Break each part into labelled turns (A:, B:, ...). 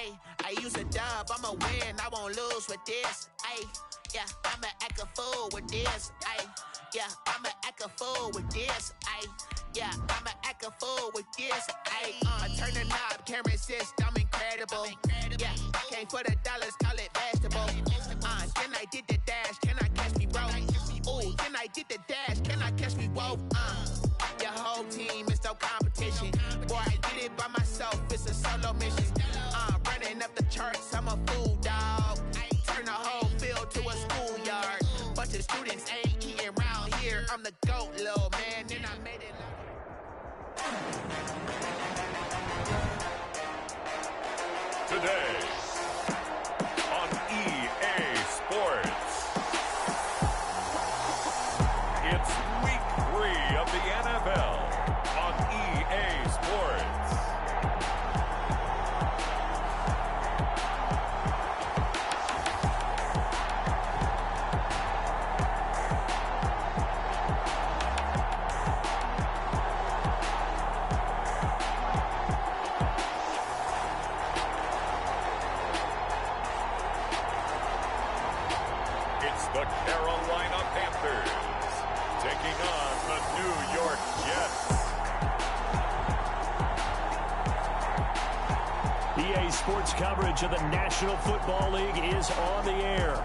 A: Ay, I use a dub, I'ma win, I won't lose with this. Ay, yeah, I'ma act a fool with this. Ay, yeah, I'ma act a fool with this. Ay, yeah, I'ma act a fool with this. Ay, I turn the knob, camera assist, I'm incredible. Yeah, came for the dollars, call it vegetable. Then I did the dash, can I catch me, bro? Ooh, then I did the dash, can I catch me, whoa? Your whole team is no competition. Boy, I did it by myself, it's a solo mission. Running up the charts, I'm a fool, dog. Turn the whole field to a schoolyard. Bunch of students ain't eating around here. I'm the GOAT, little man, and I made it.
B: Today on EA Sports, it's week 3 of the NFL on EA Sports. The Carolina Panthers taking on the New York Jets.
C: EA Sports coverage of the National Football League is on the air.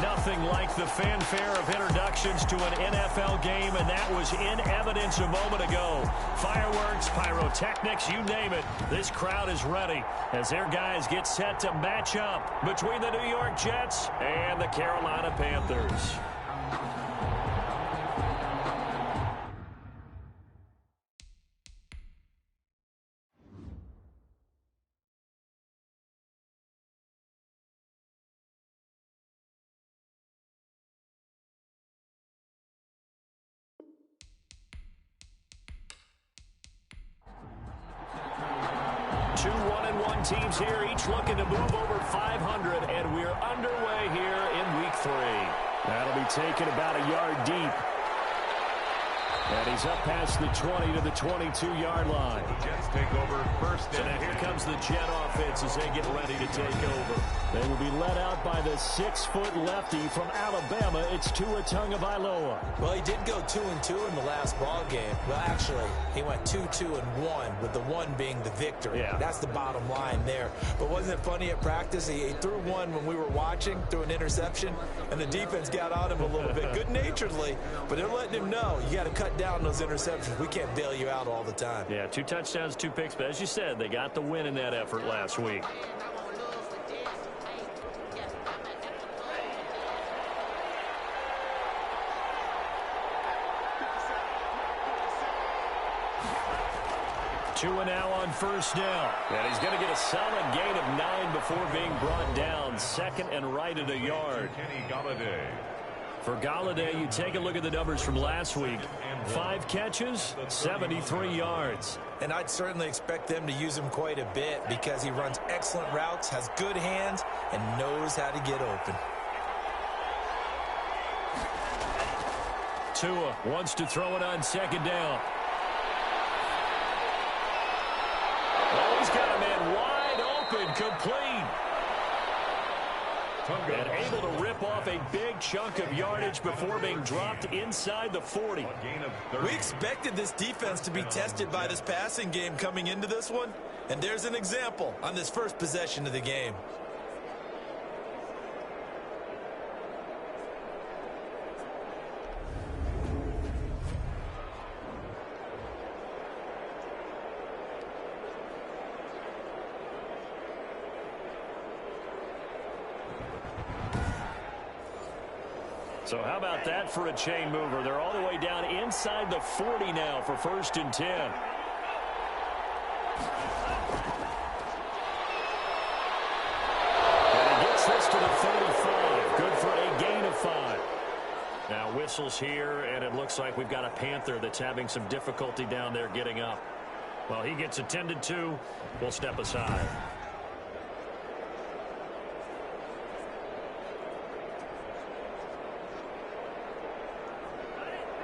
C: Nothing like the fanfare of introductions to an NFL game, and that was in evidence a moment ago. Fireworks, pyrotechnics, you name it. This crowd is ready as their guys get set to match up between the New York Jets and the Carolina Panthers. Two 1-1 teams here, each looking to move over 500, and we're underway here in week 3. That'll be taken about a yard deep. And he's up past the 20 to the 22-yard line.
B: The Jets take over first.
C: So now here comes the Jet offense as they get ready to take over. They will be led out by the 6-foot lefty from Alabama. It's Tua Tagovailoa.
D: Well, he did go 2-2 in the last ball game. Well, actually, he went 2-2-1, with the 1 being the victory.
C: Yeah.
D: That's the bottom line there. But wasn't it funny at practice? He threw one when we were watching, threw an interception, and the defense got on him a little bit, good-naturedly. But they're letting him know, you got to cut down those interceptions. We can't bail you out all the time.
C: Yeah, 2 touchdowns, 2 picks. But as you said, they got the win in that effort last week. Tua now on first down. And he's going to get a solid gain of 9 before being brought down. Second and right at a yard.
B: Kenny Golladay.
C: For Golladay, you take a look at the numbers from last week. 5 catches, 73 yards.
D: And I'd certainly expect them to use him quite a bit because he runs excellent routes, has good hands, and knows how to get open.
C: Tua wants to throw it on second down. Oh, he's got a man wide open, complete. And able to rip off a big chunk of yardage before being dropped inside the 40.
D: We expected this defense to be tested by this passing game coming into this one. And there's an example on this first possession of the game.
C: So how about that for a chain mover? They're all the way down inside the 40 now for 1st and 10. And he gets this to the 35. Good for a gain of 5. Now whistles here, and it looks like we've got a Panther that's having some difficulty down there getting up. Well, he gets attended to. We'll step aside.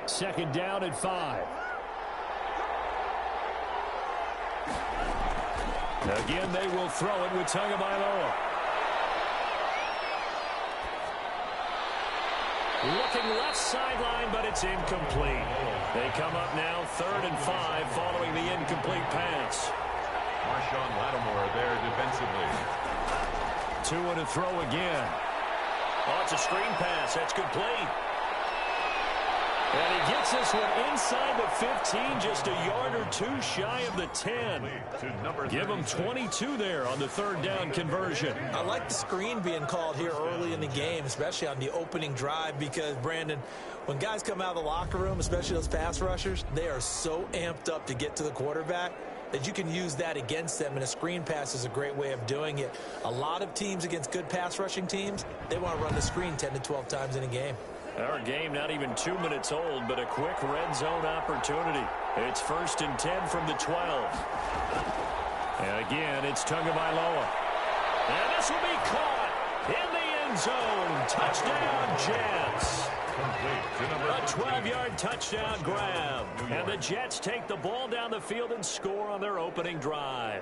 C: Second down at 5. Again, they will throw it with Tagovailoa. Looking left sideline, but it's incomplete. They come up now 3rd and 5 following the incomplete pass.
B: Marshawn Lattimore there defensively.
C: 2 to throw again. Oh, it's a screen pass. That's complete. And he gets this one inside the 15, just a yard or two shy of the 10. Give him 22 there on the 3rd down conversion.
D: I like the screen being called here early in the game, especially on the opening drive, because, Brandon, when guys come out of the locker room, especially those pass rushers, they are so amped up to get to the quarterback that you can use that against them, and a screen pass is a great way of doing it. A lot of teams against good pass rushing teams, they want to run the screen 10 to 12 times in a game.
C: Our game not even 2 minutes old, but a quick red zone opportunity. It's 1st and 10 from the 12. And again, it's Tagovailoa. And this will be caught in the end zone. Touchdown, Jets. A 12-yard touchdown grab. And the Jets take the ball down the field and score on their opening drive.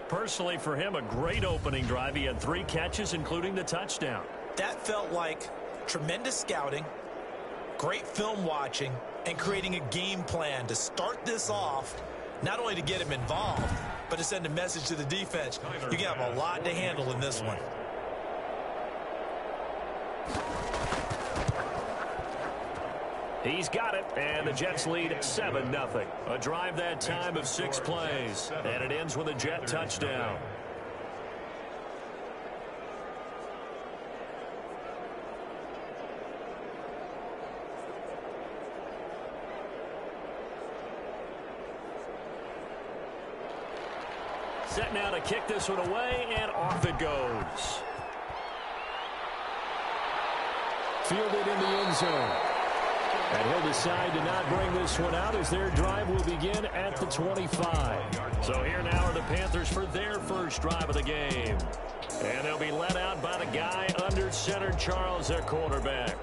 C: Personally, for him, a great opening drive. He had 3 catches, including the touchdown.
D: That felt like tremendous scouting, great film watching, and creating a game plan to start this off, not only to get him involved, but to send a message to the defense. You have a lot to handle in this one.
C: He's got it, and the Jets lead 7-0. A drive that time of 6 plays, and it ends with a Jet touchdown. Set now to kick this one away, and off it goes. Fielded in the end zone. And he'll decide to not bring this one out as their drive will begin at the 25. So here now are the Panthers for their first drive of the game. And they'll be led out by the guy under center, Charles, their quarterback.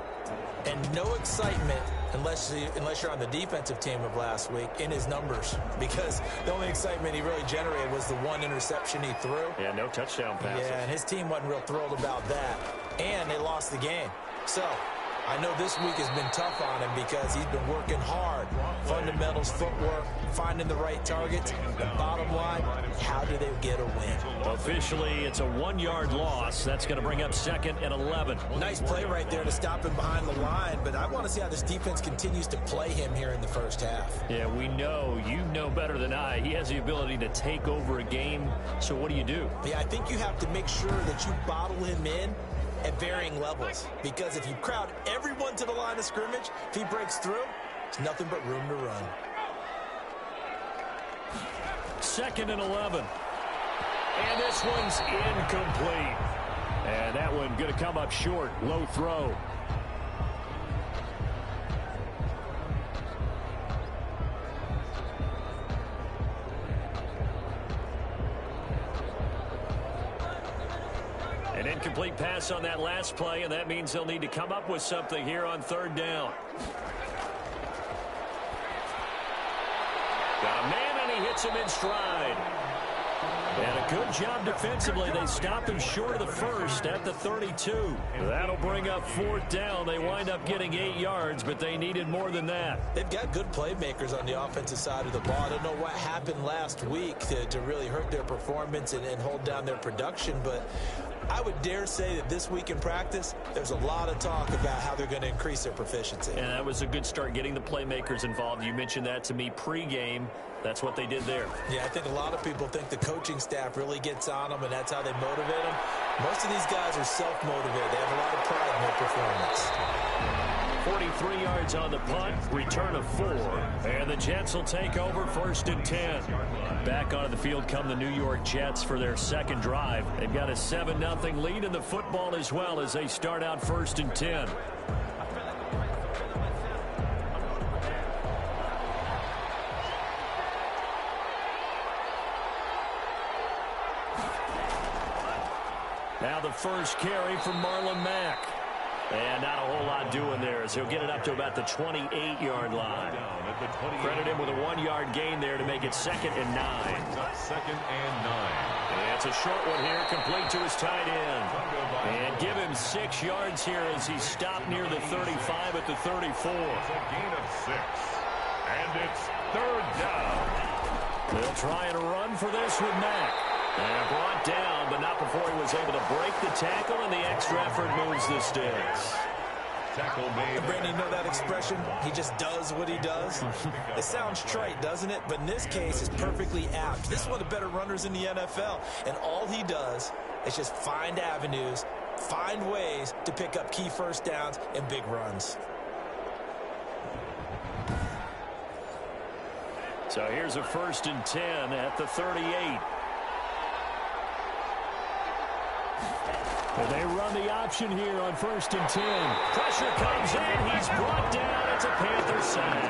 D: And no excitement unless you're on the defensive team of last week in his numbers, because the only excitement he really generated was the 1 interception he threw.
C: Yeah, no touchdown passes.
D: Yeah, and his team wasn't real thrilled about that. And they lost the game. So I know this week has been tough on him because he's been working hard. Fundamentals, footwork, finding the right targets. The bottom line, how do they get a win?
C: Officially, it's a 1-yard loss. That's going to bring up 2nd and 11.
D: Nice play right there to stop him behind the line, but I want to see how this defense continues to play him here in the first half.
C: Yeah, we know. You know better than I. He has the ability to take over a game. So what do?
D: Yeah, I think you have to make sure that you bottle him in at varying levels, because if you crowd everyone to the line of scrimmage, if he breaks through, it's nothing but room to run.
C: 2nd and 11. And this one's incomplete. And that one going to come up short. Low throw. An incomplete pass on that last play, and that means they'll need to come up with something here on 3rd down. Got a man, and he hits him in stride. And a good job defensively. They stop him short of the first at the 32. That'll bring up 4th down. They wind up getting 8 yards, but they needed more than that.
D: They've got good playmakers on the offensive side of the ball. I don't know what happened last week to really hurt their performance and hold down their production, but I would dare say that this week in practice, there's a lot of talk about how they're going to increase their proficiency.
C: And that was a good start getting the playmakers involved. You mentioned that to me pregame. That's what they did there.
D: Yeah, I think a lot of people think the coaching staff really gets on them, and that's how they motivate them. Most of these guys are self-motivated. They have a lot of pride in their performance.
C: 43 yards on the punt, return of 4, and the Jets will take over 1st and 10. Back onto the field come the New York Jets for their 2nd drive. They've got a 7-0 lead in the football as well as they start out 1st and 10. Now the first carry from Marlon Mack. And not a whole lot doing there as he'll get it up to about the 28-yard line. Credit him with a 1-yard gain there to make it 2nd and 9.
B: Second and 9.
C: And it's a short one here, complete to his tight end. And give him 6 yards here as he stopped near the 35 at the 34.
B: It's a gain of 6. And it's 3rd down.
C: They'll try and run for this with Mack. And brought down, but not before he was able to break the tackle, and the extra effort moves the sticks.
B: Tackle made.
D: Brandon, you know that expression? He just does what he does. It sounds trite, doesn't it? But in this case, it's perfectly apt. This is one of the better runners in the NFL, and all he does is just find avenues, find ways to pick up key first downs and big runs.
C: So here's a 1st and 10 at the 38. And they run the option here on 1st and 10. Pressure comes in. He's brought down. It's a Panther sack.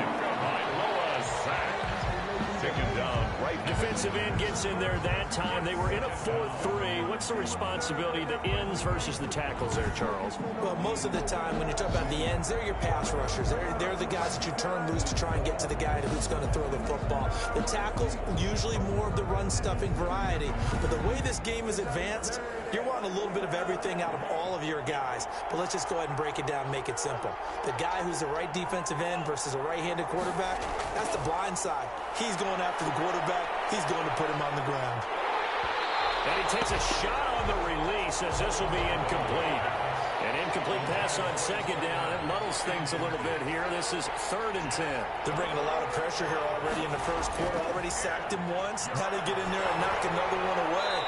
B: Loa sack. Taken down right.
C: Defensive end gets in there that time. They were in a 4-3. What's the responsibility, the ends versus the tackles there, Charles?
D: Well, most of the time when you talk about the ends, they're your pass rushers. They're the guys that you turn loose to try and get to the guy who's going to throw the football. The tackles, usually more of the run-stuffing variety. But the way this game is advanced, you're wanting a little bit of everything out of all of your guys. But let's just go ahead and break it down and make it simple. The guy who's the right defensive end versus a right-handed quarterback, that's the blind side. He's going after the quarterback. He's going to put him on the ground.
C: And he takes a shot on the release as this will be incomplete. An incomplete pass on 2nd down. It muddles things a little bit here. This is 3rd and 10.
D: They're bringing a lot of pressure here already in the first quarter. Already sacked him once. Now they get in there and knock another one away.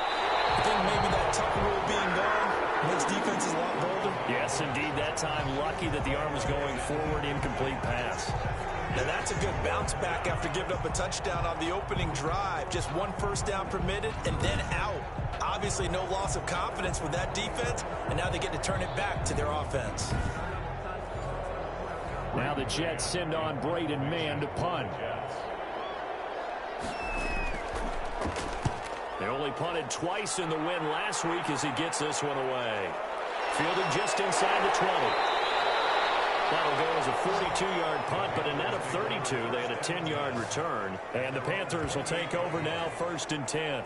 D: I think maybe that tuck rule being gone makes defenses a lot bolder.
C: Yes, indeed. That time, lucky that the arm was going forward. Incomplete pass.
D: Now that's a good bounce back after giving up a touchdown on the opening drive. Just 1 first down permitted and then out. Obviously no loss of confidence with that defense, and now they get to turn it back to their offense.
C: Now the Jets send on Braden Mann to punt. They only punted twice in the win last week as he gets this one away. Fielded just inside the 20. That'll go as a 42-yard punt, but a net of 32. They had a 10-yard return. And the Panthers will take over now, 1st and 10.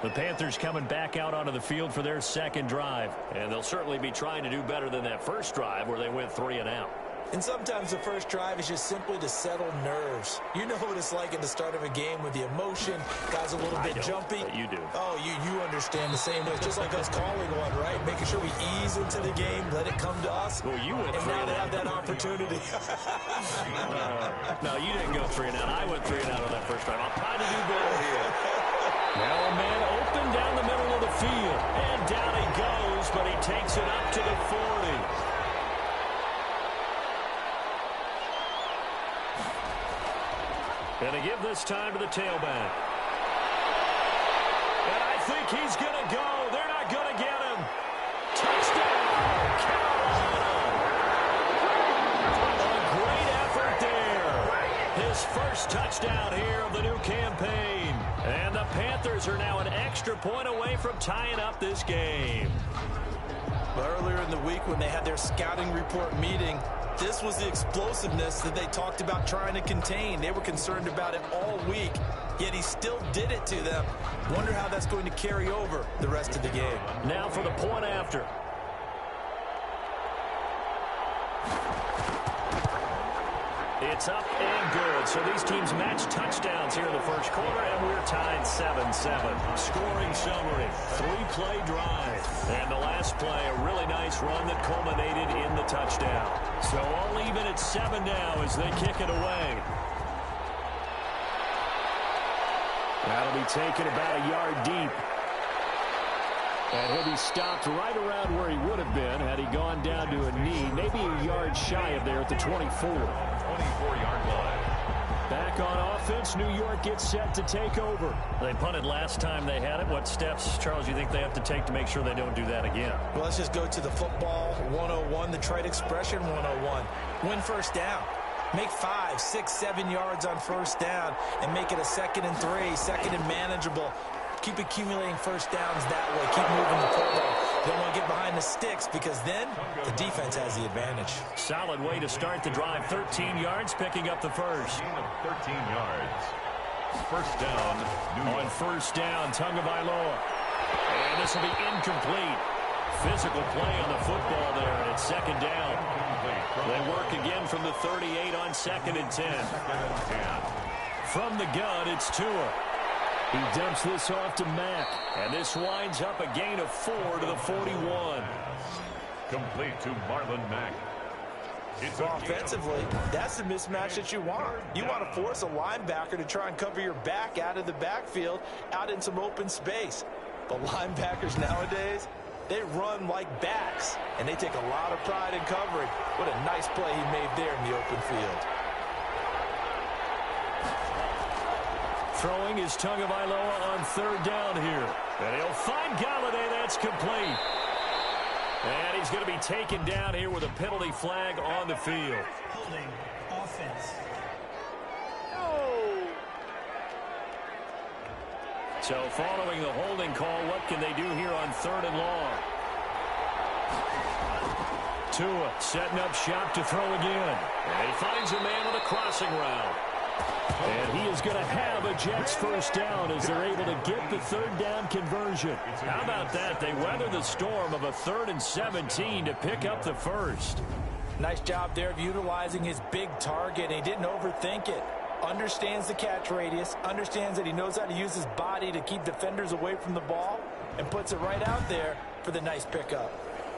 C: The Panthers coming back out onto the field for their 2nd drive. And they'll certainly be trying to do better than that first drive where they went 3 and out.
D: And sometimes the first drive is just simply to settle nerves. You know what it's like at the start of a game with the emotion. Guys a little bit jumpy.
C: But you do.
D: Oh, you understand the same way. It's just like us calling one, right? Making sure we ease into the game, let it come to us.
C: Well, you went
D: and
C: 3
D: now
C: and
D: they
C: out.
D: have that opportunity.
C: No, you didn't go 3 and out. I went 3 and out on that first drive. I'll try to do better here. Now a man open down the middle of the field. And down he goes, but he takes it up to the 40. And they give this time to the tailback. And I think he's going to go. They're not going to get him. Touchdown, Carolina. A great effort there. His first touchdown here of the new campaign. And the Panthers are now an extra point away from tying up this game.
D: Earlier in the week when they had their scouting report meeting, this was the explosiveness that they talked about trying to contain. They were concerned about it all week, yet he still did it to them. Wonder how that's going to carry over the rest of the game.
C: Now for the point after. It's up and good. So these teams match touchdowns here in the first quarter, and we're tied 7-7. Scoring summary, 3-play drive. And the last play, a really nice run that culminated in the touchdown. So all even at 7 now as they kick it away. That'll be taken about a yard deep. And he'll be stopped right around where he would have been had he gone down to a knee, maybe a yard shy of there at the 24.
B: 24-yard line.
C: Back on offense, New York gets set to take over. They punted last time they had it. What steps, Charles, do you think they have to take to make sure they don't do that again?
D: Well, let's just go to the football 101, the trite expression 101. Win first down. Make 5, 6, 7 yards on first down and make it a 2nd and 3, 2nd and manageable. Keep accumulating first downs that way. Keep moving the football. Don't want to get behind the sticks because then the defense has the advantage.
C: Solid way to start the drive. 13 yards, picking up the first.
B: 13 yards. First down.
C: On first down, Tagovailoa. And this will be incomplete. Physical play on the football there, and it's second down. They work again from the 38 on second and 10. From the gun, it's Tua. He dumps this off to Mack, and this winds up a gain of 4 to the 41.
B: Complete to Marlon Mack.
D: Offensively, that's the mismatch that you want. You want to force a linebacker to try and cover your back out of the backfield, out in some open space. But linebackers nowadays, they run like backs, and they take a lot of pride in covering. What a nice play he made there in the open field.
C: Throwing is Tagovailoa on third down here. And he'll find Galladay. That's complete. And he's going to be taken down here with a penalty flag on the field.
E: Holding offense.
C: So following the holding call, what can they do here on third and long? Tua setting up shop to throw again. And he finds a man with a crossing route. And he is going to have a Jets first down as they're able to get the third down conversion. How about that? They weather the storm of a 3rd and 17 to pick up the first.
D: Nice job there of utilizing his big target. He didn't overthink it. Understands the catch radius, understands that he knows how to use his body to keep defenders away from the ball, and puts it right out there for the nice pickup.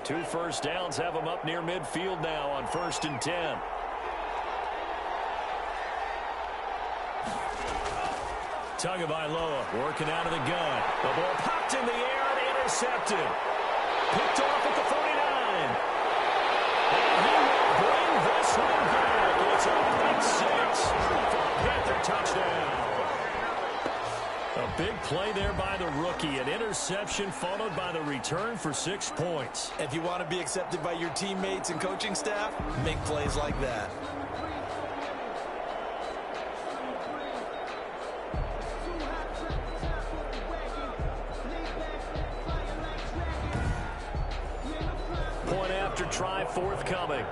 C: 2 first downs have him up near midfield now on 1st and 10. Tagovailoa working out of the gun. The ball popped in the air and intercepted. Picked off at the 49. And he will bring this one back. It's a big 6 for a Panther touchdown. A big play there by the rookie. An interception followed by the return for 6 points.
D: If you want to be accepted by your teammates and coaching staff, make plays like that.
C: Point after try forthcoming.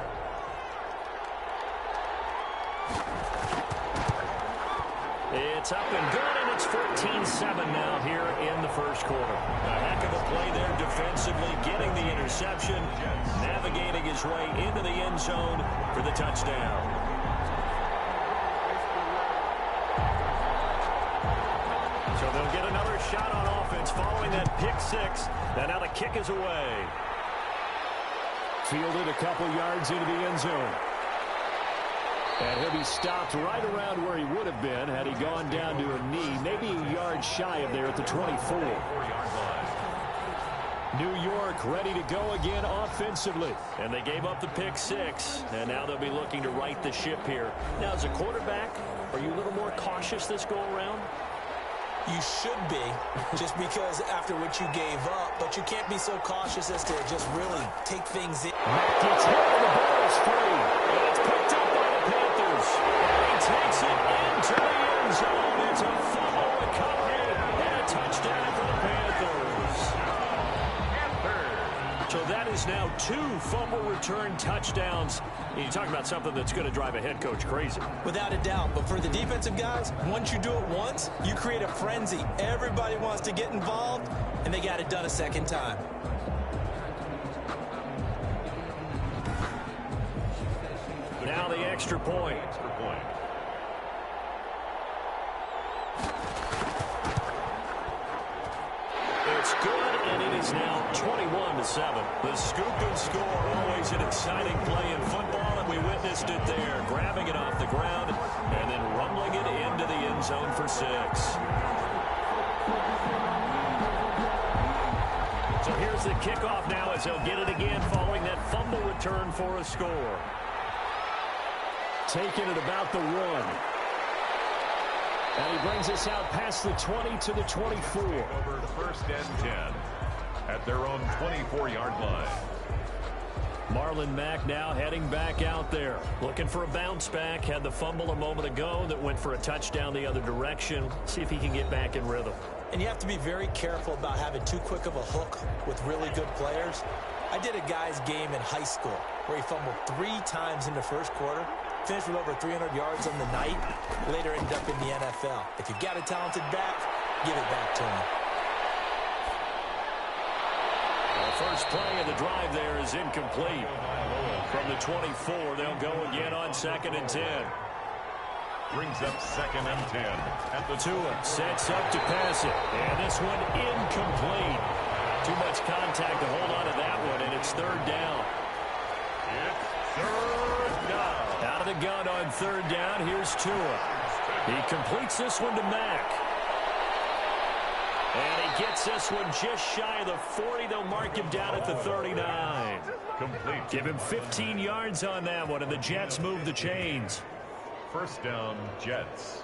C: It's up and good, and it's 14-7 now here in the first quarter. A heck of a play there defensively, getting the interception, navigating his way into the end zone for the touchdown. So they'll get another shot on offense following that pick 6. And now the kick is away. Fielded a couple yards into the end zone. And he'll be stopped right around where he would have been had he gone down to a knee, maybe a yard shy of there at the 24. New York ready to go again offensively. And they gave up the pick 6, and now they'll be looking to right the ship here. Now, as a quarterback, are you a little more cautious this go-around?
D: You should be, just because after what you gave up, but you can't be so cautious as to just really take things in.
C: Mack gets hit, and the ball is free. And it's picked up by the Panthers. And he takes it into the end zone. It's a fumble recovery and a touchdown for the Panthers. So that is now 2 fumble return touchdowns. You talk about something that's going to drive a head coach crazy.
D: Without a doubt, but for the defensive guys, once you do it once, you create a frenzy. Everybody wants to get involved, and they got it done a second time.
C: Now the extra point. It's good, and it is now 21-7. The scoop and score, always an exciting play in football, and we witnessed it there, grabbing it off the ground and then rumbling it into the end zone for 6. So here's the kickoff now as they'll get it again following that fumble return for a score. Taking it about the 1. And he brings us out past the 20 to the 24.
B: Over to 1st and 10 at their own 24-yard line.
C: Marlon Mack now heading back out there. Looking for a bounce back. Had the fumble a moment ago that went for a touchdown the other direction. See if he can get back in rhythm.
D: and you have to be very careful about having too quick of a hook with really good players. I did a guy's game in high school where he fumbled 3 times in the first quarter, finished with over 300 yards on the night, later ended up in the NFL. If you've got a talented back, give it back to him.
C: The first play of the drive there is incomplete. From the 24, they'll go again on 2nd and 10.
B: Brings up 2nd and 10. At the
C: Tua sets up to pass it. And this one incomplete. Too much contact to hold on to that one, and it's 3rd down.
B: It's 3rd down.
C: Out of the gun on 3rd down, here's Tua. He completes this one to Mack. And he gets this one just shy of the 40. They'll mark him down at the 39.
B: Complete.
C: Give him 15 yards on that one, and the Jets move the chains.
B: 1st down, Jets.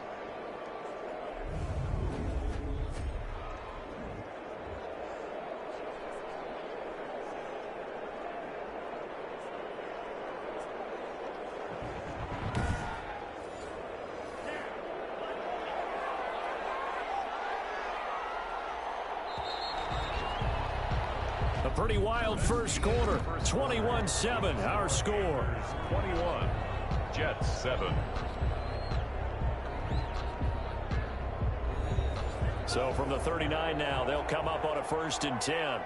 C: A pretty wild first quarter. 21-7, our score.
B: 21, Jets 7.
C: So from the 39 now, they'll come up on a 1st and 10.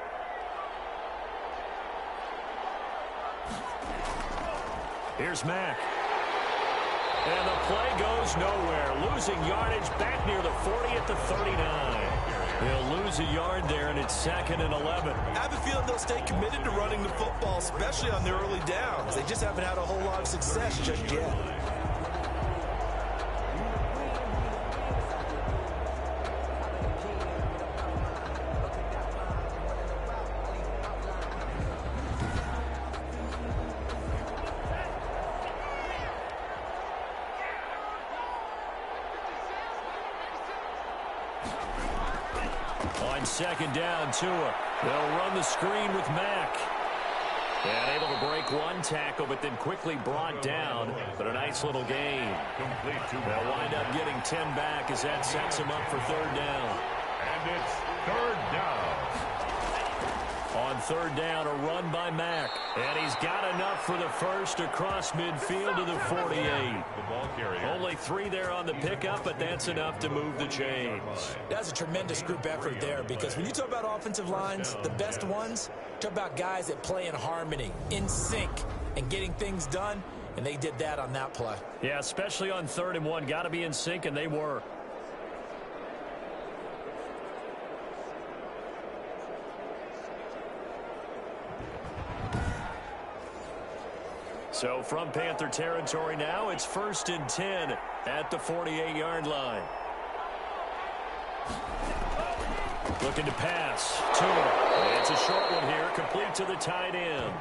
C: Here's Mack. And the play goes nowhere. Losing yardage back near the 40 at the 39. They'll lose a yard there, and it's 2nd and 11.
D: I have a feeling they'll stay committed to running the football, especially on their early downs. They just haven't had a whole lot of success just yet.
C: On 2nd down, Tua. They'll run the screen with Mack. And able to break one tackle, but then quickly brought down. But a nice little gain.
B: Complete to
C: They'll wind up getting 10 back as that sets them up for 3rd down.
B: And it's 3rd down.
C: On 3rd down, a run by Mack. And he's got enough for the first across midfield to the 48.
B: The ball carrier.
C: Only 3 there on the pickup, but that's enough to move the chains.
D: That's a tremendous group effort there, because when you talk about offensive lines, the best ones, talk about guys that play in harmony, in sync, and getting things done, and they did that on that play.
C: Yeah, especially on 3rd and 1. Got to be in sync, and they were. So from Panther territory now, it's 1st and 10 at the 48-yard line. Looking to pass. Tua. It's a short one here, complete to the tight end.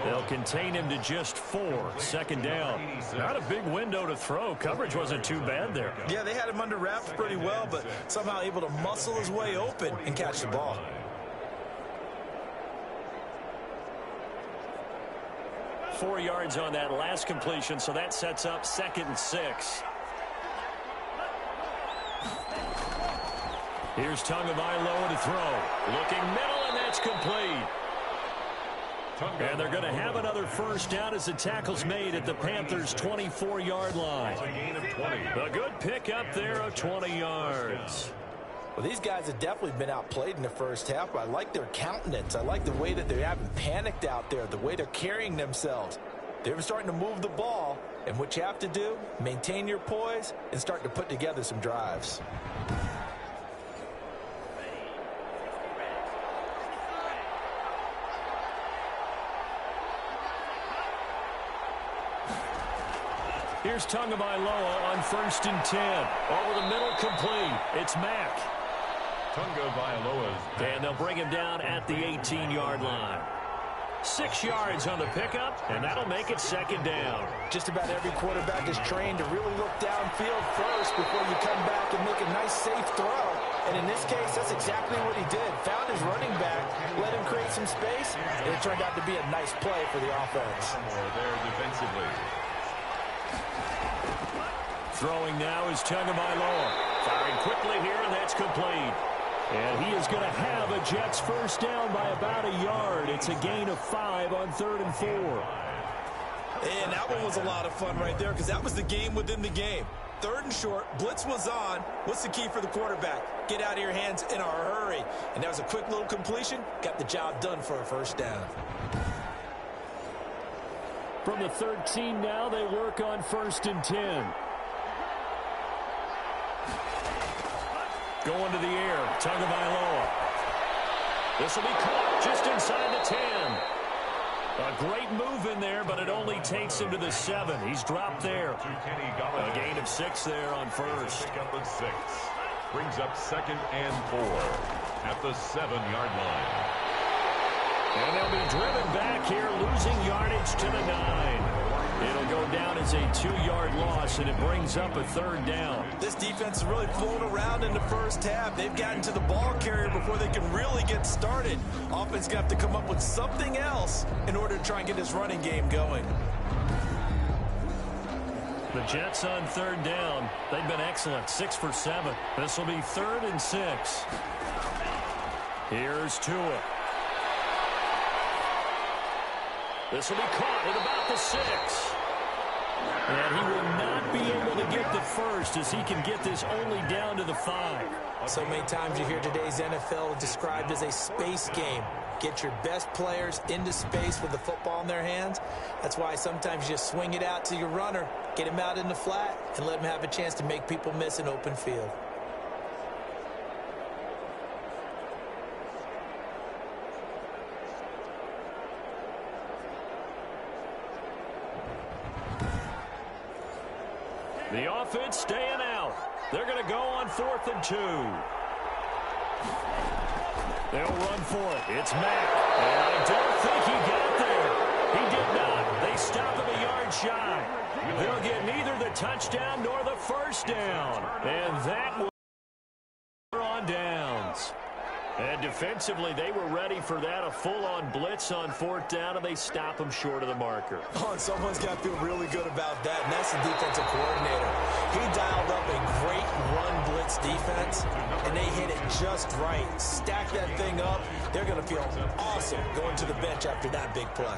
C: They'll contain him to just 4. 2nd down. Not a big window to throw. Coverage wasn't too bad there.
D: Yeah, they had him under wraps pretty well, but somehow able to muscle his way open and catch the ball.
C: 4 yards on that last completion, so that sets up 2nd and 6. Here's Tagovailoa to throw. Looking middle, and that's complete. And they're going to have another 1st down as the tackle's made at the Panthers' 24-yard line.
B: A gain of 20.
C: A good pickup there of 20 yards.
D: Well, these guys have definitely been outplayed in the first half, but I like their countenance. I like the way that they haven't panicked out there, the way they're carrying themselves. They're starting to move the ball, and what you have to do, maintain your poise and start to put together some drives.
C: Here's Tagovailoa on 1st and 10. Over the middle, complete. It's Mack.
B: Tagovailoa's back.
C: And they'll bring him down at the 18-yard line. 6 yards on the pickup, and that'll make it 2nd down.
D: Just about every quarterback is trained to really look downfield first before you come back and make a nice, safe throw. And in this case, that's exactly what he did. Found his running back, let him create some space, and it turned out to be a nice play for the offense.
B: More there defensively.
C: Throwing now is Tagovailoa. Firing quickly here, and that's complete. And he is going to have a Jets first down by about a yard. It's a gain of 5 on 3rd and 4.
D: And that one was a lot of fun right there because that was the game within the game. 3rd and short, blitz was on. What's the key for the quarterback? Get out of your hands in a hurry. And that was a quick little completion. Got the job done for a first down.
C: From the 13 now, they work on 1st and 10. Going to the air, Tagovailoa. This will be caught just inside the 10. A great move in there, but it only takes him to the 7. He's dropped there. A gain of 6 there on 1st.
B: Pick up a 6. Brings up 2nd and 4 at the 7-yard line.
C: And they'll be driven back here, losing yardage to the 9. It'll go down as a 2-yard loss, and it brings up a 3rd down.
D: This defense is really flown around in the first half. They've gotten to the ball carrier before they can really get started. Offense got to come up with something else in order to try and get this running game going.
C: The Jets on 3rd down. They've been excellent, 6 for 7. This will be 3rd and 6. Here's Tua. This will be caught at about the 6. And he will not be able to get the first as he can get this only down to the 5.
D: So many times you hear today's NFL described as a space game. Get your best players into space with the football in their hands. That's why sometimes you just swing it out to your runner, get him out in the flat, and let him have a chance to make people miss an open field.
C: The offense staying out. They're going to go on 4th and 2. They'll run for it. It's Mack. And I don't think he got there. He did not. They stop him a yard shy. They'll get neither the touchdown nor the first down. And that was on downs. And defensively, they were ready for that, a full-on blitz on 4th down, and they stop him short of the marker.
D: Oh, and someone's got to feel really good about that, and that's the defensive coordinator. He dialed up a great run blitz defense, and they hit it just right. Stack that thing up. They're going to feel awesome going to the bench after that big play.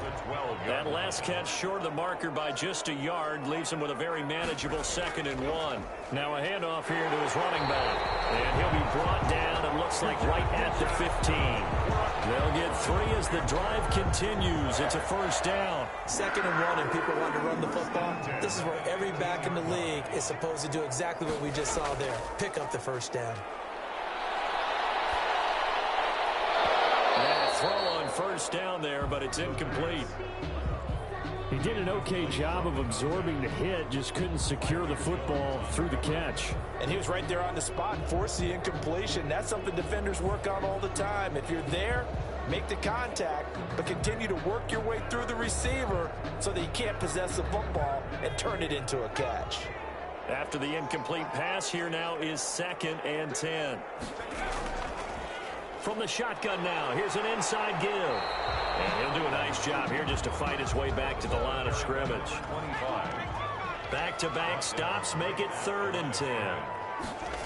C: That last catch short of the marker by just a yard leaves him with a very manageable 2nd and 1. Now a handoff here to his running back, and he'll be brought down, it looks like right at the 15. They'll get 3 as the drive continues. It's a first down.
D: 2nd and 1, and people want to run the football. This is where every back in the league is supposed to do exactly what we just saw there. Pick up the first down.
C: And a throw on first down there, but it's incomplete. He did an okay job of absorbing the hit, just couldn't secure the football through the catch.
D: And he was right there on the spot and forced the incompletion. That's something defenders work on all the time. If you're there, make the contact, but continue to work your way through the receiver so that you can't possess the football and turn it into a catch.
C: After the incomplete pass, here now is 2nd and 10. From the shotgun now, here's an inside give. And he'll do a nice job here just to fight his way back to the line of scrimmage. Back-to-back stops make it 3rd and 10.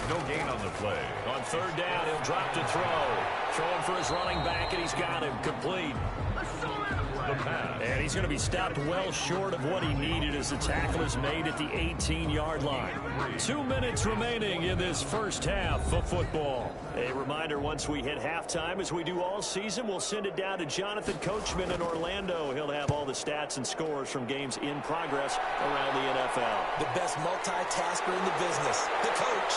B: No gain on the play.
C: On 3rd down, he'll drop to throw. Throwing for his running back, and he's got him complete.
B: The pass.
C: And he's going to be stopped well short of what he needed as the tackle is made at the 18-yard line. 2 minutes remaining in this first half of football. A reminder, once we hit halftime, as we do all season, we'll send it down to Jonathan Coachman in Orlando. He'll have all the stats and scores from games in progress around the NFL.
D: The best multitasker in the business, the coach.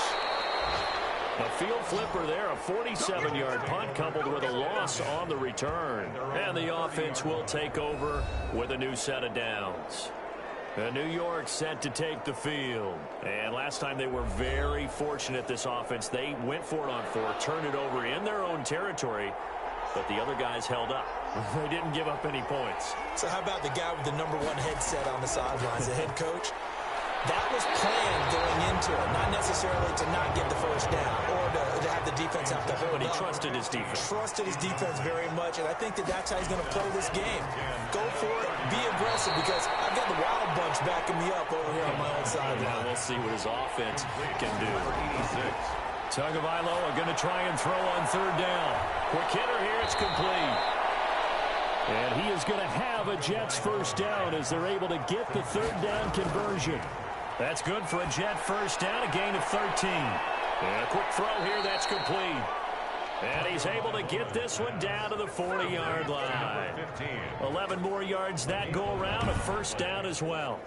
C: A field flipper there, a 47-yard punt coupled with a loss on the return. And the offense will take over with a new set of downs. New York set to take the field. And last time they were very fortunate, this offense. They went for it on 4, turned it over in their own territory, but the other guys held up. They didn't give up any points.
D: So how about the guy with the #1 headset on the sidelines, the head coach? That was planned going into it, not necessarily to not get the first down or to have the defense have to hold
C: But he
D: up.
C: trusted his defense.
D: Trusted his defense very much, and I think that that's how he's going to play this game. Go for it, be aggressive, because I've got the Wild Bunch backing me up over here on my own sideline.
C: We'll see what his offense can do. Tagovailoa going to try and throw on third down. Quick hitter here. It's complete. And he is going to have a Jets first down as they're able to get the third down conversion. That's good for a Jet first down, a gain of 13. And a quick throw here. That's complete. And he's able to get this one down to the 40-yard line. 11 more yards that go around, a first down as well.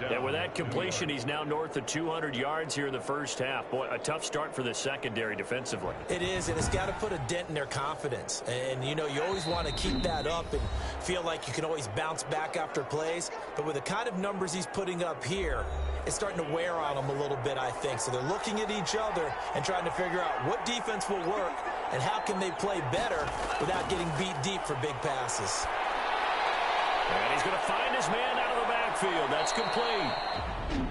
C: And with that completion, he's now north of 200 yards here in the first half. Boy, a tough start for the secondary defensively.
D: It is, and it's got to put a dent in their confidence. And, you know, you always want to keep that up and feel like you can always bounce back after plays. But with the kind of numbers he's putting up here, it's starting to wear on them a little bit, I think. So they're looking at each other and trying to figure out what defense will work and how can they play better without getting beat deep for big passes.
C: And he's going to find his man out of the backfield. That's complete.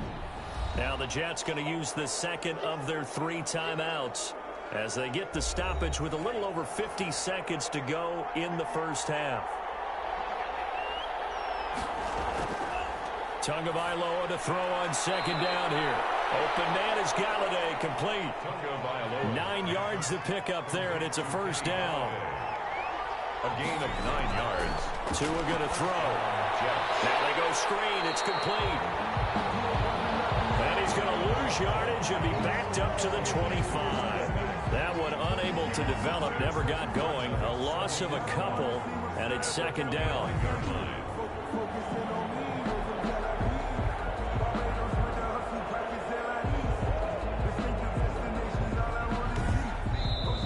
C: Now the Jets going to use the second of their 3 timeouts as they get the stoppage with a little over 50 seconds to go in the first half. Tagovailoa to throw on second down here. Open man is Galladay, complete. 9 yards to pick up there, and it's a first down.
B: A gain of 9 yards.
C: Tua going to throw. Now they go screen. It's complete. And he's going to lose yardage and be backed up to the 25. That one unable to develop, never got going. A loss of a couple, and it's second down.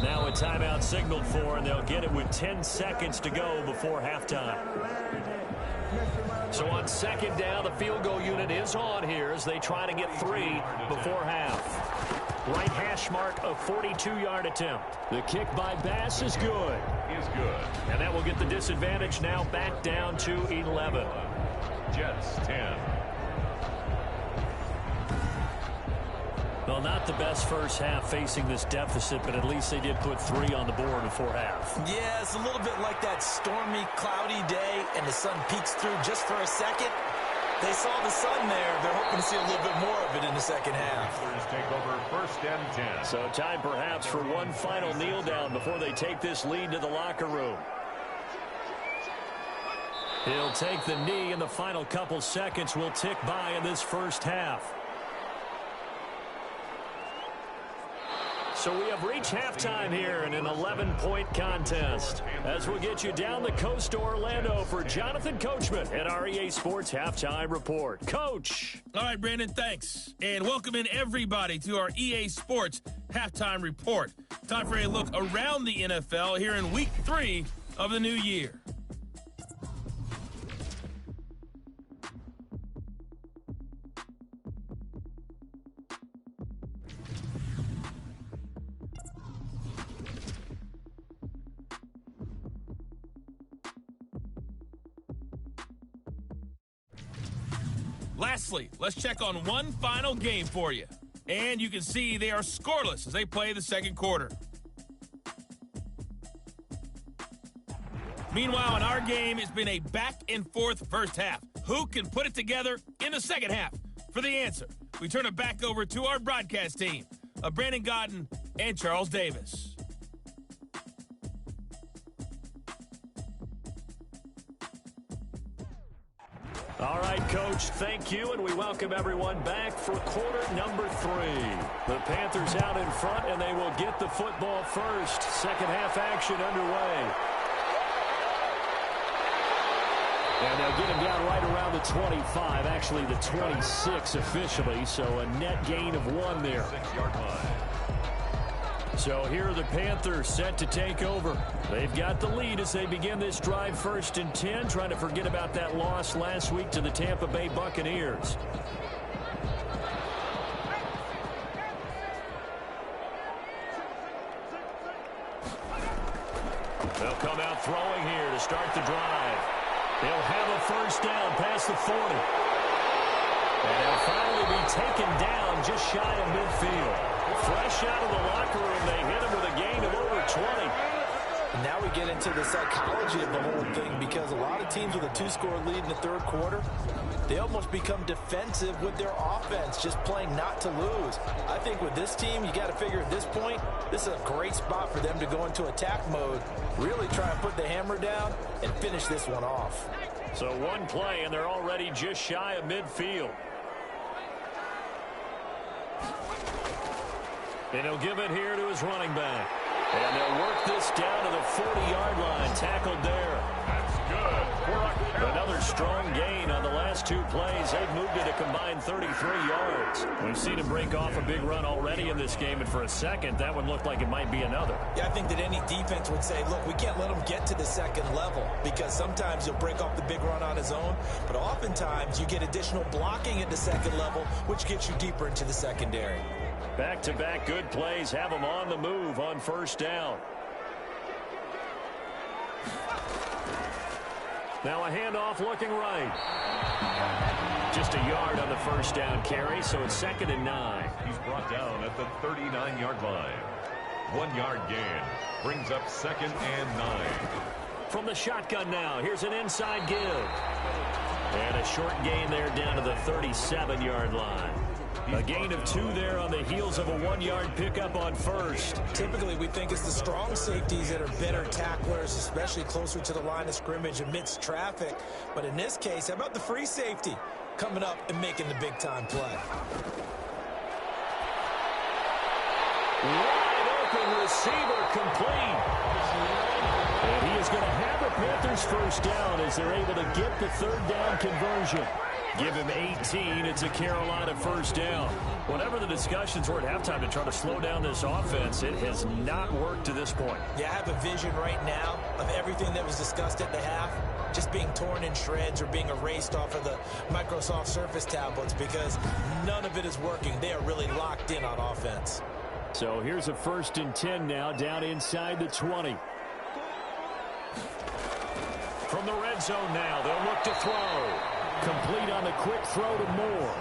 C: Now a timeout signaled for, and they'll get it with 10 seconds to go before halftime. So on second down, the field goal unit is on here as they try to get 3 before half. Right hash mark, a 42-yard attempt. The kick by Bass is good. And that will get the disadvantage now back down to 11.
B: Jets 10.
C: Well, not the best first half facing this deficit, but at least they did put 3 on the board before half.
D: Yeah, it's a little bit like that stormy, cloudy day, and the sun peeks through just for a second. They saw the sun there. They're hoping to see a little bit more of it in the second half.
B: Take over first and 10.
C: So time perhaps for one final kneel down before they take this lead to the locker room. He'll take the knee, and the final couple seconds will tick by in this first half. So we have reached halftime here in an 11-point contest. As we'll get you down the coast to Orlando for Jonathan Coachman at our EA Sports Halftime Report. Coach.
F: All right, Brandon, thanks. And welcome in everybody to our EA Sports Halftime Report. Time for a look around the NFL here in Week 3 of the new year. Lastly, let's check on one final game for you. And you can see they are scoreless as they play the second quarter. Meanwhile, in our game, it's been a back-and-forth first half. Who can put it together in the second half? For the answer, we turn it back over to our broadcast team of Brandon Godden and Charles Davis.
C: All right, Coach, thank you, and we welcome everyone back for quarter number 3. The Panthers out in front, and they will get the football first. Second half action underway. And they'll get him down right around the 25, actually the 26 officially, so a net gain of 1 there.
B: 6-yard line.
C: So here are the Panthers set to take over. They've got the lead as they begin this drive first and 10, trying to forget about that loss last week to the Tampa Bay Buccaneers. They'll come out throwing here to start the drive. They'll have a first down past the 40. And they'll finally be taken down just shy of midfield. Fresh out of the locker room, they hit him with a gain of over 20.
D: And now we get into the psychology of the whole thing, because a lot of teams with a 2-score lead in the third quarter, they almost become defensive with their offense, just playing not to lose. I think with this team, you got to figure at this point, this is a great spot for them to go into attack mode, really try and put the hammer down and finish this one off.
C: So one play, and they're already just shy of midfield. And he'll give it here to his running back. And they'll work this down to the 40-yard line. Tackled there.
B: That's good.
C: Another strong gain on the last two plays. They've moved it a combined 33 yards. We've seen him break off a big run already in this game, and for a second, that would look like it might be another.
D: Yeah, I think that any defense would say, look, we can't let him get to the second level, because sometimes he'll break off the big run on his own, but oftentimes you get additional blocking at the second level, which gets you deeper into the secondary.
C: Back-to-back good plays have them on the move on first down. Now a handoff looking right. Just a yard on the first down carry, so it's 2nd and 9.
B: He's brought down at the 39-yard line. 1 yard gain brings up 2nd and 9.
C: From the shotgun now, here's an inside give. And a short gain there down to the 37-yard line. A gain of 2 there on the heels of a 1-yard pickup on first.
D: Typically, we think it's the strong safeties that are better tacklers, especially closer to the line of scrimmage amidst traffic. But in this case, how about the free safety coming up and making the big-time play?
C: Wide open receiver complete. And he is going to have the Panthers first down as they're able to get the third down conversion. Give him 18. It's a Carolina first down. Whatever the discussions were at halftime to try to slow down this offense, it has not worked to this point.
D: Yeah, I have a vision right now of everything that was discussed at the half just being torn in shreds or being erased off of the Microsoft Surface tablets, because none of it is working. They are really locked in on offense.
C: So here's a 1st and 10 now, down inside the 20. From the red zone now, they'll look to throw. Complete on the quick throw to Moore.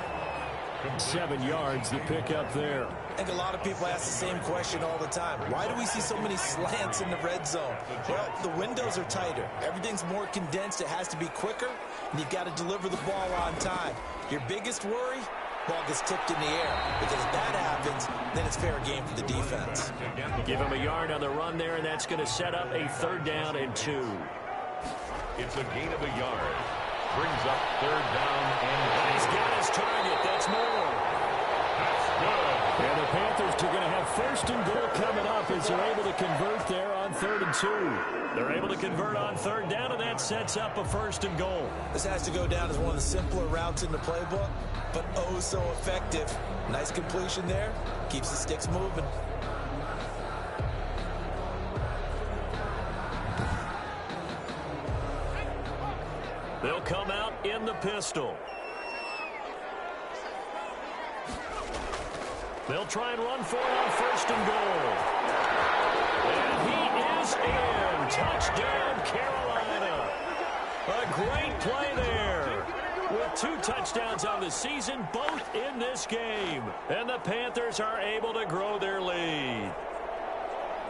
C: 7 yards, the pickup there.
D: I think a lot of people ask the same question all the time. Why do we see so many slants in the red zone? Well, the windows are tighter. Everything's more condensed. It has to be quicker, and you've got to deliver the ball on time. Your biggest worry? Ball gets tipped in the air, because if that happens, then it's fair game for the defense.
C: Give him a yard on the run there, and that's going to set up a 3rd down and 2.
B: It's a gain of a yard. Brings up 3rd down and
C: he's got his target. That's Moore.
B: That's good.
C: And the Panthers are going to have 1st and goal coming up as they're able to convert there on 3rd and 2. They're able to convert on 3rd down, and that sets up a 1st and goal.
D: This has to go down as one of the simpler routes in the playbook, but oh so effective. Nice completion there. Keeps the sticks moving.
C: They'll come out in the pistol. They'll try and run for it on 1st and goal. And he is in. Touchdown, Carolina. A great play there. With 2 touchdowns on the season, both in this game. And the Panthers are able to grow their lead.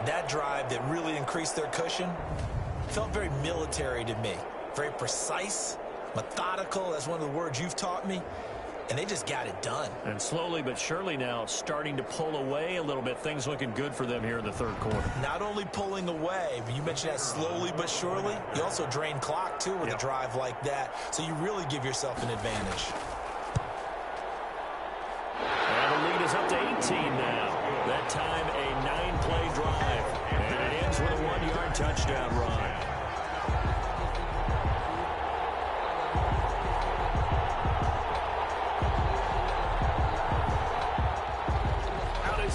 D: That drive that really increased their cushion felt very military to me. Very precise, methodical. That's one of the words you've taught me. And they just got it done.
C: And slowly but surely now starting to pull away a little bit. Things looking good for them here in the 3rd quarter.
D: Not only pulling away, but you mentioned that slowly but surely. You also drain clock, too, with a drive like that. So you really give yourself an advantage.
C: And the lead is up to 18 now. That time a 9-play drive. And it ends with a 1-yard touchdown run.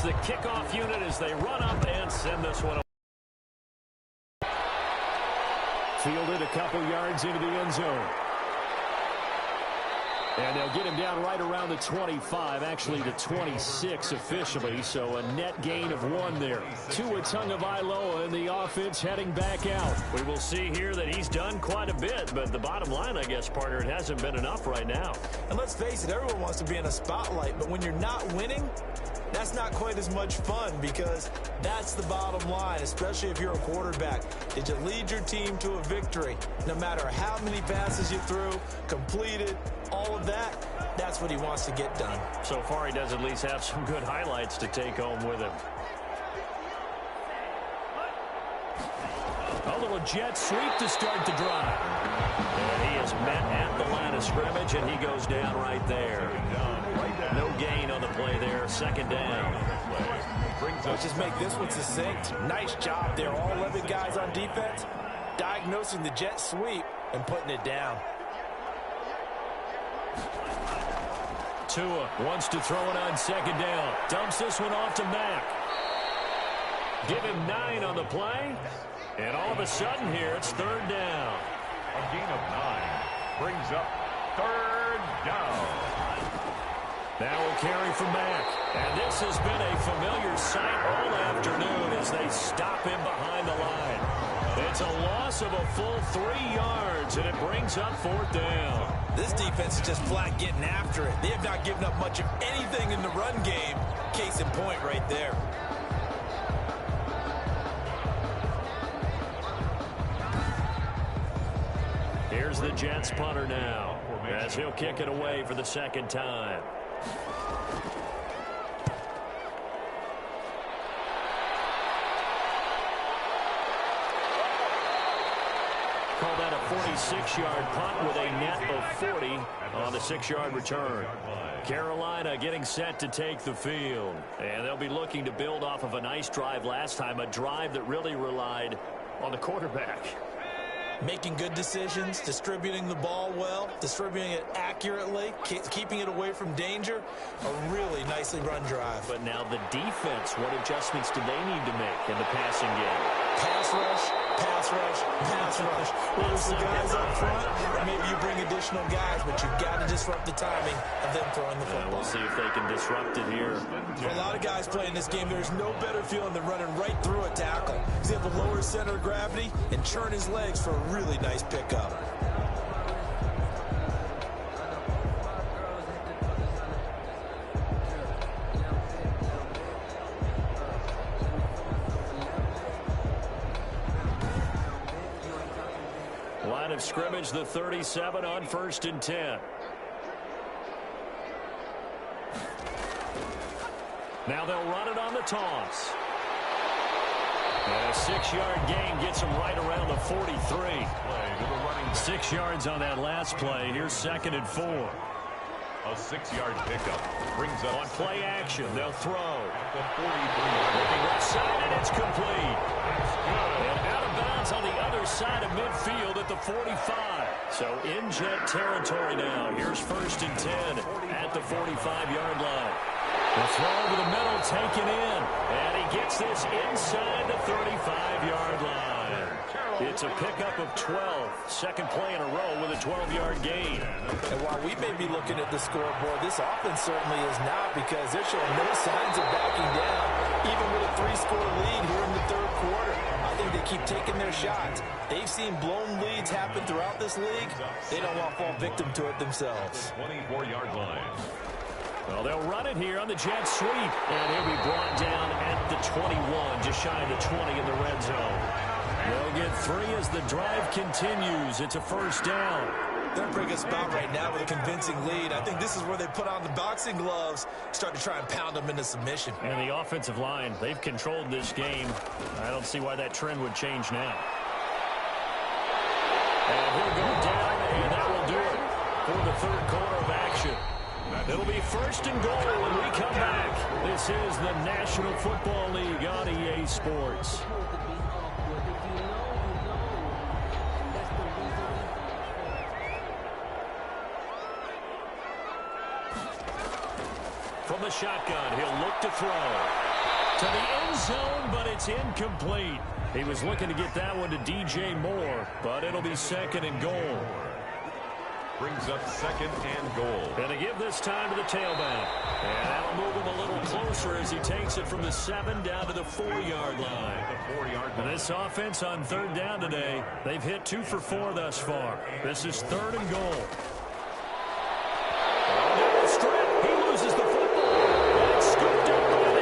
C: The kickoff unit as they run up and send this one away. Fielded a couple yards into the end zone. And they'll get him down right around the 25, actually the 26 officially, so a net gain of 1 there. Tua Tagovailoa in the offense heading back out. We will see here that he's done quite a bit, but the bottom line, I guess, partner, it hasn't been enough right now.
D: And let's face it, everyone wants to be in a spotlight, but when you're not winning, that's not quite as much fun because that's the bottom line, especially if you're a quarterback. Did you lead your team to a victory? No matter how many passes you threw, completed, all of that, that's what he wants to get done.
C: So far, he does at least have some good highlights to take home with him. A little jet sweep to start the drive. And he is met at the line of scrimmage, and he goes down right there. No gain on the play there. Second down.
D: Let's just make this one succinct. Nice job there. All 11 guys on defense diagnosing the jet sweep and putting it down.
C: Tua wants to throw it on second down. Dumps this one off to Mack. Give him 9 on the play. And all of a sudden here, it's third down.
B: A gain of 9 brings up third down.
C: Now we'll carry from Mack. And this has been a familiar sight all afternoon as they stop him behind the line. It's a loss of a full 3 yards, and it brings up fourth down.
D: This defense is just flat getting after it. They have not given up much of anything in the run game. Case in point right there.
C: Here's the Jets punter now as he'll kick it away for the second time. Call that a 46-yard punt with a net of 40 on the 6-yard return. Carolina getting set to take the field. And they'll be looking to build off of a nice drive last time, a drive that really relied on the quarterback.
D: Making good decisions, distributing the ball well, distributing it accurately, keeping it away from danger. A really nicely run drive.
C: But now the defense, what adjustments do they need to make in the passing game?
D: Pass rush, pass rush, pass rush. There's the guys up front. Maybe you bring additional guys, but you've got to disrupt the timing of them throwing the football.
C: We'll see if they can disrupt it here.
D: For a lot of guys playing this game, there's no better feeling than running right through a tackle. He's able to lower center of gravity and churn his legs for a really nice pickup.
C: Line of scrimmage, the 37 on 1st and 10. Now they'll run it on the toss. And a 6-yard gain gets him right around the 43. 6 yards on that last play. Here's 2nd and 4.
B: A 6-yard pickup brings up
C: on play action. They'll throw.
B: At the 43.
C: Looking left side, and it's complete. And out of bounds on the other side of midfield at the 45. So in Jet territory now. Here's 1st and 10 at the 45-yard line. The throw over the middle taken in. And he gets this inside the 35-yard line. It's a pickup of 12. Second play in a row with a 12-yard gain.
D: And while we may be looking at the scoreboard, this offense certainly is not, because they're showing no signs of backing down, even with a 3-score lead here in the third quarter. I think they keep taking their shots. They've seen blown leads happen throughout this league. They don't want to fall victim to it themselves.
B: 24-yard line.
C: Well, they'll run it here on the jet sweep. And he'll be brought down at the 21, just shy of the 20 in the red zone. They'll get 3 as the drive continues. It's a first down.
D: They're in a pretty good spot right now with a convincing lead. I think this is where they put on the boxing gloves, start to try and pound them into submission.
C: And the offensive line, they've controlled this game. I don't see why that trend would change now. And he'll go down, and that will do it for the third quarter of action. It'll be 1st and goal when we come back. This is the National Football League on EA Sports. From the shotgun, he'll look to throw. To the end zone, but it's incomplete. He was looking to get that one to DJ Moore, but it'll be 2nd and goal.
B: Brings up 2nd and goal.
C: And to give this time to the tailback. And that'll move him a little closer as he takes it from the 7 down to the 4-yard line.
B: The 4-yard line.
C: And this offense on 3rd down today, they've hit 2 for 4 thus far. This is 3rd and goal. He loses the football. And it's scooped up by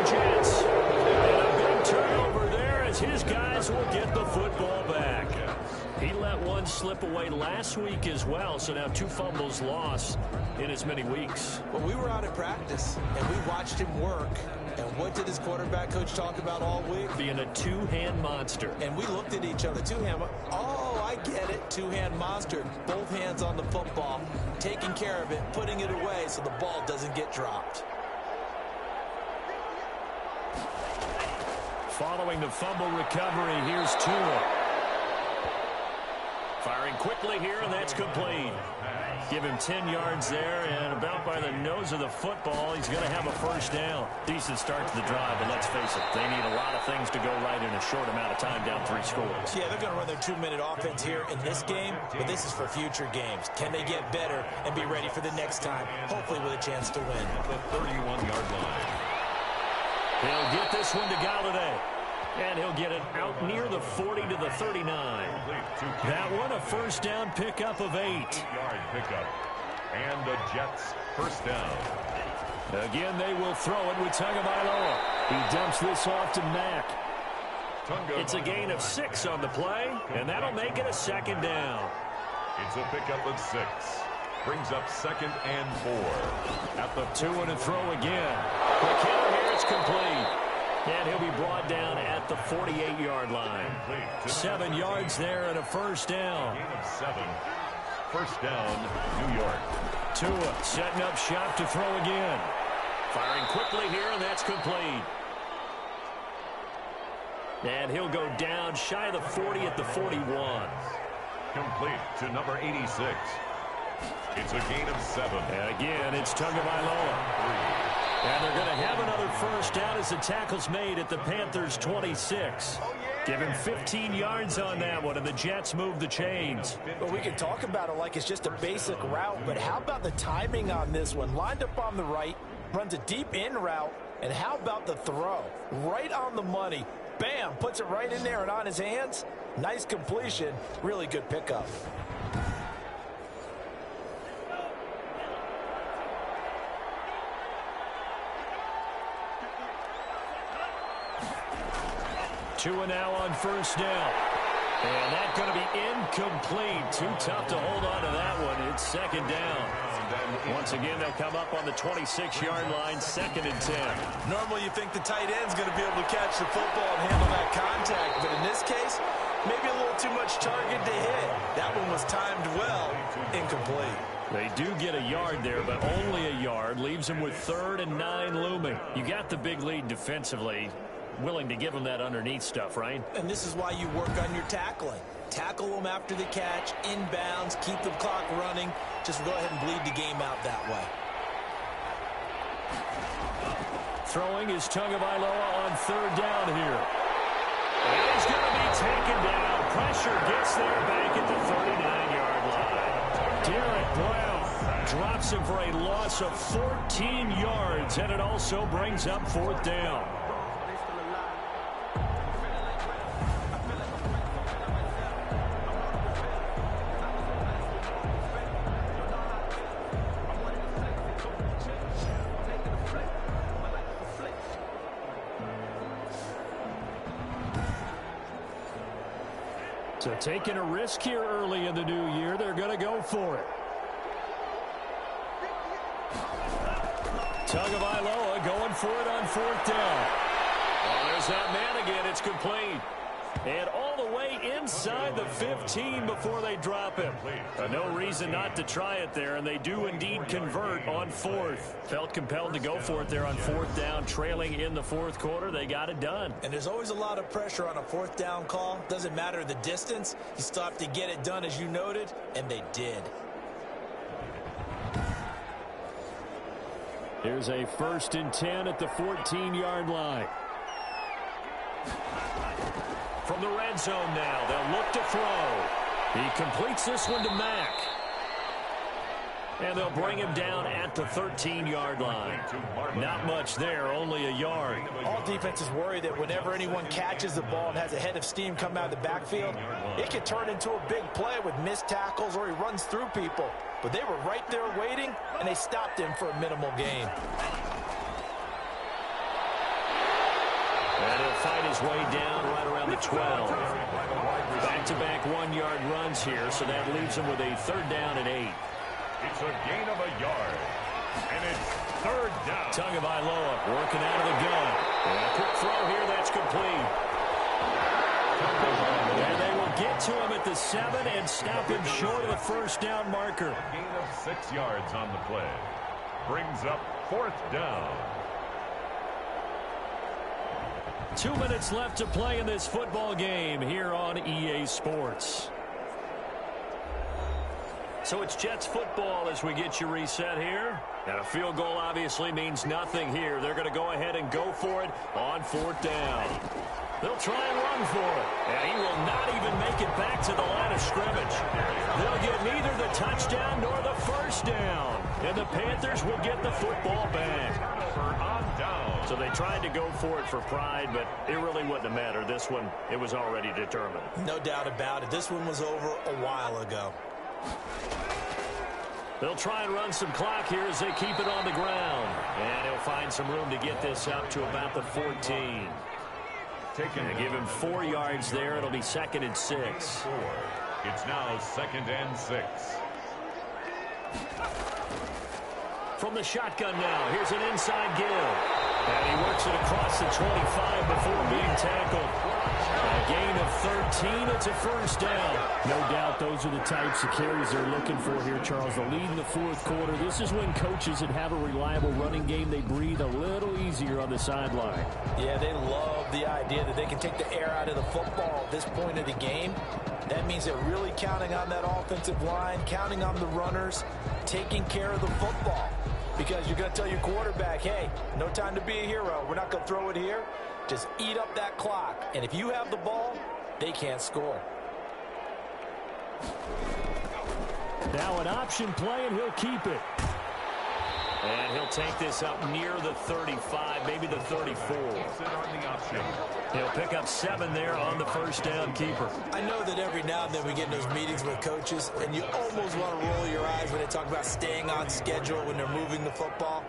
C: slip away last week as well, so now 2 fumbles lost in as many weeks.
D: Well, we were out at practice, and we watched him work. And what did his quarterback coach talk about all week?
C: Being a two-hand monster.
D: And we looked at each other. Two-hand. Oh, I get it. Two-hand monster. Both hands on the football, taking care of it, putting it away so the ball doesn't get dropped.
C: Following the fumble recovery, here's Tua. Firing quickly here, and that's complete. Give him 10 yards there, and about by the nose of the football, he's going to have a first down. Decent start to the drive, but let's face it, they need a lot of things to go right in a short amount of time, down 3 scores.
D: Yeah, they're going to run their 2-minute offense here in this game, but this is for future games. Can they get better and be ready for the next time, hopefully with a chance to win?
B: The 31-yard line.
C: He'll get this one to Galladay. And he'll get it out near the 40 to the 39. That one, a first down pickup of 8.
B: 8-yard pickup. And the Jets first down.
C: Again, they will throw it with Tagovailoa. He dumps this off to Mack. It's a gain of 6 on the play, and that'll make it a second down.
B: It's a pickup of 6. Brings up 2nd and 4. At the
C: 2 and a throw again. Quick hitter here, it's complete. And he'll be brought down at the 48-yard line. 7 yards there and a first down.
B: Gain of 7. First down, New York.
C: Tua setting up shop to throw again. Firing quickly here, and that's complete. And he'll go down shy of the 40 at the 41.
B: Complete to number 86. It's a gain of 7.
C: And again, it's Tagovailoa. And they're going to have another first down as the tackle's made at the Panthers' 26. Give him 15 yards on that one, and the Jets move the chains.
G: Well, we can talk about it like it's just a basic route, but how about the timing on this one? Lined up on the right, runs a deep in route, and how about the throw? Right on the money. Bam, puts it right in there and on his hands. Nice completion, really good pickup.
C: Tua now on first down. And that's going to be incomplete. Too tough to hold on to that one. It's second down. Once again, they'll come up on the 26-yard line, 2nd and 10.
D: Normally you think the tight end's going to be able to catch the football and handle that contact, but in this case, maybe a little too much target to hit. That one was timed well, incomplete.
C: They do get a yard there, but only a yard. Leaves them with 3rd and 9 looming. You got the big lead defensively. Willing to give them that underneath stuff, right?
D: And this is why you work on your tackling. Tackle them after the catch, inbounds, keep the clock running. Just go ahead and bleed the game out that way.
C: Throwing is Tagovailoa on 3rd down here. And he's going to be taken down. Pressure gets there back at the 39-yard line. Derek Brown drops him for a loss of 14 yards, and it also brings up 4th down. So taking a risk here early in the new year, they're going to go for it. Tagovailoa going for it on 4th down. Oh, there's that man again. It's complete. And all the way inside the 15 before they drop him. No reason not to try it there, and they do indeed convert on 4th. Felt compelled to go for it there on 4th down, trailing in the 4th quarter. They got it done.
D: And there's always a lot of pressure on a 4th down call. Doesn't matter the distance. You still have to get it done, as you noted, and they did.
C: Here's a 1st and 10 at the 14-yard line. From the red zone now, they'll look to throw. He completes this one to Mack. And they'll bring him down at the 13-yard line. Not much there, only a yard.
G: All defenses worry that whenever anyone catches the ball and has a head of steam come out of the backfield, it could turn into a big play with missed tackles or he runs through people. But they were right there waiting, and they stopped him for a minimal gain.
C: And he'll fight his way down right around the 12. Back-to-back one-yard runs here, so that leaves him with a 3rd down and 8.
B: It's a gain of a yard. And it's 3rd down.
C: Tagovailoa working out of the gun. And a quick throw here, that's complete. And they will get to him at the 7 and stop him short of the 1st down marker.
B: A gain of 6 yards on the play. Brings up 4th down.
C: 2 minutes left to play in this football game here on EA Sports. So it's Jets football as we get you reset here. And a field goal obviously means nothing here. They're going to go ahead and go for it on 4th down. They'll try and run for it. And he will not even make it back to the line of scrimmage. They'll get neither the touchdown nor the 1st down. And the Panthers will get the football back. So they tried to go for it for pride, but it really wouldn't have mattered. This one, it was already determined.
G: No doubt about it. This one was over a while ago.
C: They'll try and run some clock here as they keep it on the ground. And he'll find some room to get this up to about the 14. And give him 4 yards there. It'll be 2nd and 6.
B: It's now 2nd and 6.
C: From the shotgun now, here's an inside give. And he works it across the 25 before being tackled. A gain of 13, it's a 1st down.
H: No doubt those are the types of carries they're looking for here, Charles. The lead in the 4th quarter. This is when coaches that have a reliable running game, they breathe a little easier on the sideline.
G: Yeah, they love the idea that they can take the air out of the football at this point of the game. That means they're really counting on that offensive line, counting on the runners, taking care of the football. Because you're going to tell your quarterback, hey, no time to be a hero. We're not going to throw it here. Just eat up that clock. And if you have the ball, they can't score.
H: Now an option play, and he'll keep it.
C: And he'll take this up near the 35, maybe the 34. He'll pick up 7 there on the 1st down keeper.
G: I know that every now and then we get in those meetings with coaches, and you almost want to roll your eyes when they talk about staying on schedule when they're moving the football.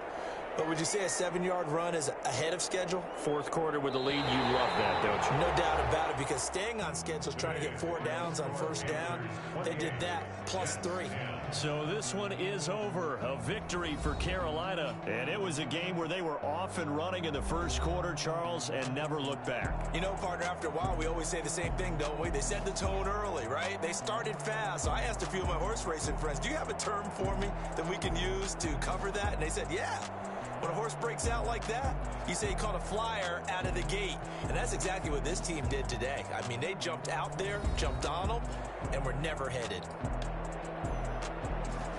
G: But would you say a 7-yard run is ahead of schedule?
C: 4th quarter with the lead, you love that, don't you?
G: No doubt about it, because staying on schedule is trying to get 4 downs on 1st down. They did that, plus 3.
C: So this one is over. A victory for Carolina. And it was a game where they were off and running in the 1st quarter, Charles, and never looked back.
G: You know, partner, after a while, we always say the same thing, don't we? They set the tone early, right? They started fast. So I asked a few of my horse racing friends, do you have a term for me that we can use to cover that? And they said, yeah. When a horse breaks out like that, you say he caught a flyer out of the gate. And that's exactly what this team did today. I mean, they jumped out there, jumped on them, and were never headed.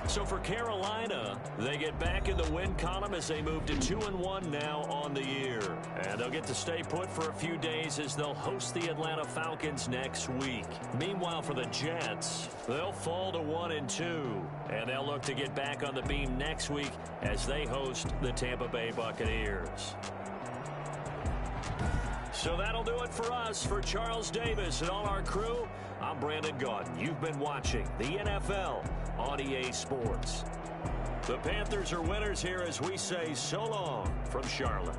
C: So for Carolina, they get back in the win column as they move to 2-1 now on the year. And they'll get to stay put for a few days as they'll host the Atlanta Falcons next week. Meanwhile, for the Jets, they'll fall to 1-2. And they'll look to get back on the beam next week as they host the Tampa Bay Buccaneers. So that'll do it for us. For Charles Davis and all our crew, I'm Brandon Gaudin. You've been watching the NFL on EA Sports. The Panthers are winners here as we say so long from Charlotte.